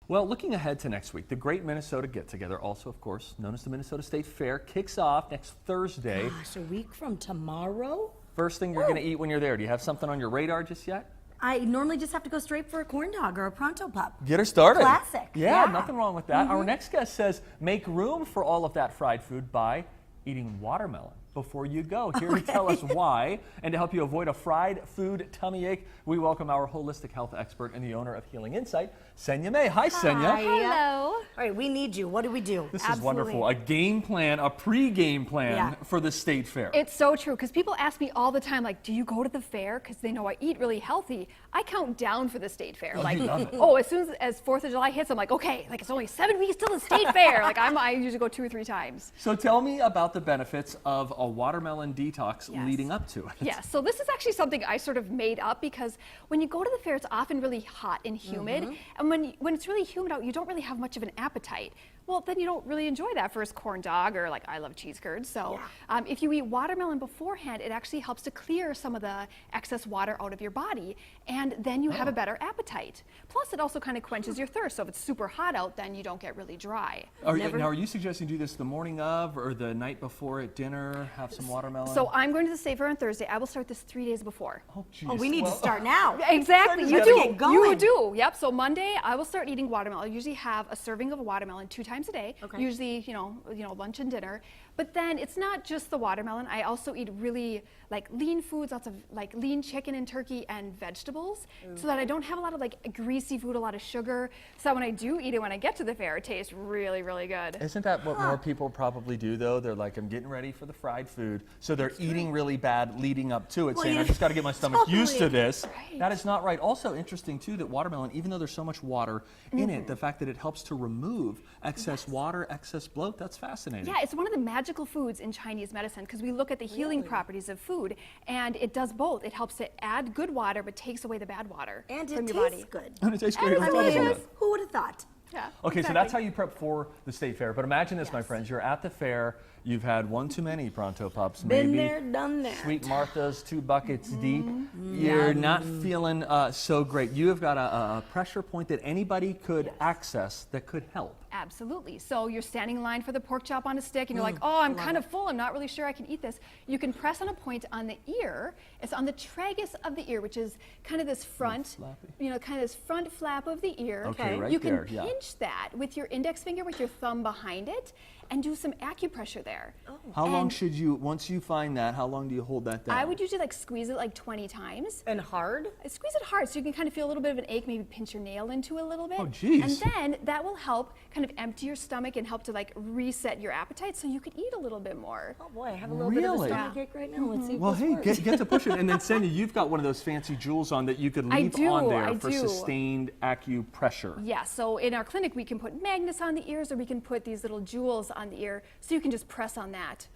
Well, looking ahead to next week, the Great Minnesota Get-Together, also, of course, known as the Minnesota State Fair, kicks off next Thursday. Gosh, a week from tomorrow? First thing you're going to eat when you're there. Do you have something on your radar just yet? I normally just have to go straight for a corn dog or a pronto pup. Get her started. Classic. Yeah, nothing wrong with that. Our next guest says make room for all of that fried food by eating watermelon before you go. Here to tell us why and to help you avoid a fried food tummy ache, we welcome our holistic health expert and the owner of Healing Insight, Senia Mae. Hi, Senia. Hi. Hello. All right, we need you. What do we do? This is wonderful. A game plan, a pre-game plan for the state fair. It's so true, because people ask me all the time, like, do you go to the fair? Because they know I eat really healthy. I count down for the state fair. Like, as soon as 4th of July hits, I'm like, okay, like it's only 7 weeks till the state fair. Like I usually go 2 or 3 times. So tell me about the benefits of a watermelon detox leading up to it. Yes, so this is actually something I sort of made up, because when you go to the fair, it's often really hot and humid. And when it's really humid out, you don't really have much of an appetite. Well, then you don't really enjoy that first corn dog, or like I love cheese curds. So if you eat watermelon beforehand, it actually helps to clear some of the excess water out of your body, and then you have a better appetite. Plus, it also kind of quenches your thirst. So if it's super hot out, then you don't get really dry. Now, are you suggesting do this the morning of or the night before at dinner, have some watermelon? So I'm going to the state fair on Thursday. I will start this 3 days before. Oh, geez. Oh, we need to start now. Exactly, you gotta do. get going. You do. Yep. So Monday, I will start eating watermelon. I usually have a serving of watermelon 2 times a day. Okay. Usually, you know, lunch and dinner. But then it's not just the watermelon. I also eat really like lean foods, lots of like lean chicken and turkey and vegetables, so that I don't have a lot of like greasy food, a lot of sugar. So that when I do eat it, when I get to the fair, it tastes really, really good. Isn't that what more people probably do, though? They're like, I'm getting ready for the fried food, so they're eating really bad leading up to it, saying, I just got to get my stomach used to this. Right. That is not right. Also interesting, too, that watermelon, even though there's so much water in it, the fact that it helps to remove excess water, excess bloat, that's fascinating. Yeah, it's one of the magical foods in Chinese medicine, because we look at the healing properties of food, and it does both. It helps to add good water, but takes away the bad water And from it your tastes body. good. And it tastes great. I mean, who would have thought? Yeah. Okay, so exactly. that's how you prep for the state fair. But imagine this, my friends. You're at the fair. You've had one too many pronto pups. Been maybe there, done that. Sweet Martha's 2 buckets deep. You're not feeling so great. You have got a pressure point that anybody could access that could help. Absolutely. So you're standing in line for the pork chop on a stick, and you're like, oh, I'm kind of full. I'm not really sure I can eat this. You can press on a point on the ear. It's on the tragus of the ear, which is kind of this front, kind of this front flap of the ear. Okay, right you can there, pinch that with your index finger, with your thumb behind it, and do some acupressure there. How long should you, once you find that, how long do you hold that down? I would usually like squeeze it like 20 times. And hard? Squeeze it hard so you can kind of feel a little bit of an ache, maybe pinch your nail into a little bit. Oh, geez. And then that will help kind of empty your stomach and help to like reset your appetite so you could eat a little bit more. Oh boy, I have a little bit of a Really? stomachache right now. Let's see if Well, this hey, works. get to pushing. And then, Senia, you've got one of those fancy jewels on that you could leave on there for sustained acupressure. Yeah, so in our clinic, we can put magnets on the ears, or we can put these little jewels on the ear, so you can just press on that,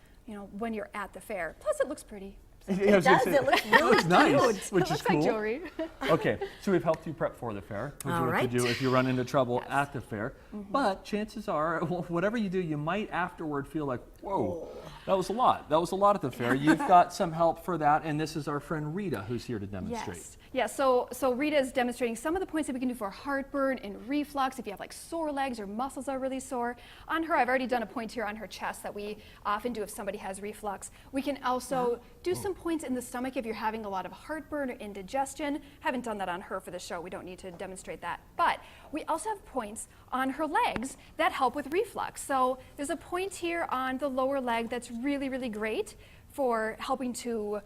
when you're at the fair. Plus, it looks pretty. It does. It looks really nice, cute. which It is looks cool. like jewelry. Okay, so we've helped you prep for the fair, which All you right. to do if you run into trouble at the fair. But chances are, well, whatever you do, you might afterward feel like, whoa, that was a lot. That was a lot at the fair. You've got some help for that, and this is our friend Rita who's here to demonstrate. Yes. Yeah, so Rita is demonstrating some of the points that we can do for heartburn and reflux, if you have like sore legs or muscles are really sore. On her, I've already done a point here on her chest that we often do if somebody has reflux. We can also do some points in the stomach if you're having a lot of heartburn or indigestion. Haven't done that on her for the show. We don't need to demonstrate that. But we also have points on her legs that help with reflux. So there's a point here on the lower leg that's really, really great for helping to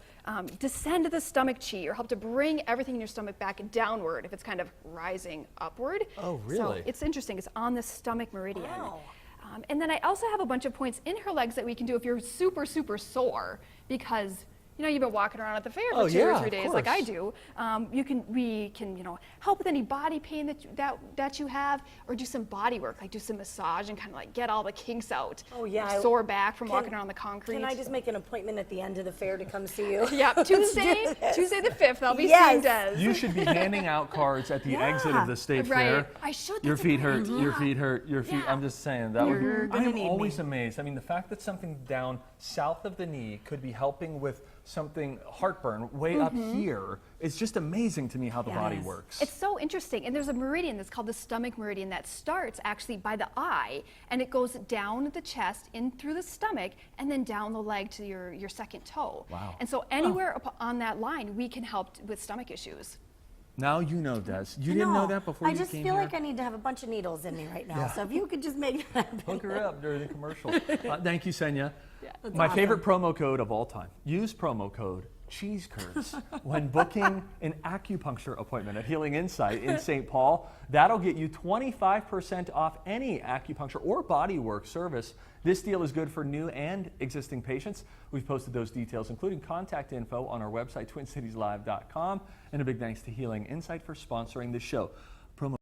descend the stomach chi, or help to bring everything in your stomach back downward if it's kind of rising upward. Oh, really? So it's interesting. It's on the stomach meridian. Wow. And then I also have a bunch of points in her legs that we can do if you're super, super sore, because you've been walking around at the fair for 2 or 3 days like I do. We can help with any body pain that you have, or do some body work, like do some massage and kind of like get all the kinks out. Oh, yeah. Sore back from walking around the concrete. Can I just make an appointment at the end of the fair to come see you? Yeah, Tuesday the 5th, I'll be Yes. seeing Des. You should be handing out cards at the exit of the state fair. Right. I should. Your That's a feet great hurt, idea. your feet hurt, your feet. Yeah. I'm just saying that You're would. gonna I'm need always me. amazed. I mean, the fact that something down south of the knee could be helping with something, heartburn, way up here. It's just amazing to me how the body works. It's so interesting. And there's a meridian that's called the stomach meridian that starts actually by the eye, and it goes down the chest, in through the stomach, and then down the leg to your second toe. Wow. And so anywhere on that line, we can help with stomach issues. Now you know, Des. You didn't know that before you came here? I just feel like I need to have a bunch of needles in me right now. Yeah. So if you could just make that happen. Hook her up during the commercial. Thank you, Senia. That's My awesome. favorite promo code of all time. Use promo code Cheese Curds when booking an acupuncture appointment at Healing Insight in St. Paul. That'll get you 25% off any acupuncture or bodywork service. This deal is good for new and existing patients. We've posted those details, including contact info, on our website, twincitieslive.com. And a big thanks to Healing Insight for sponsoring this show.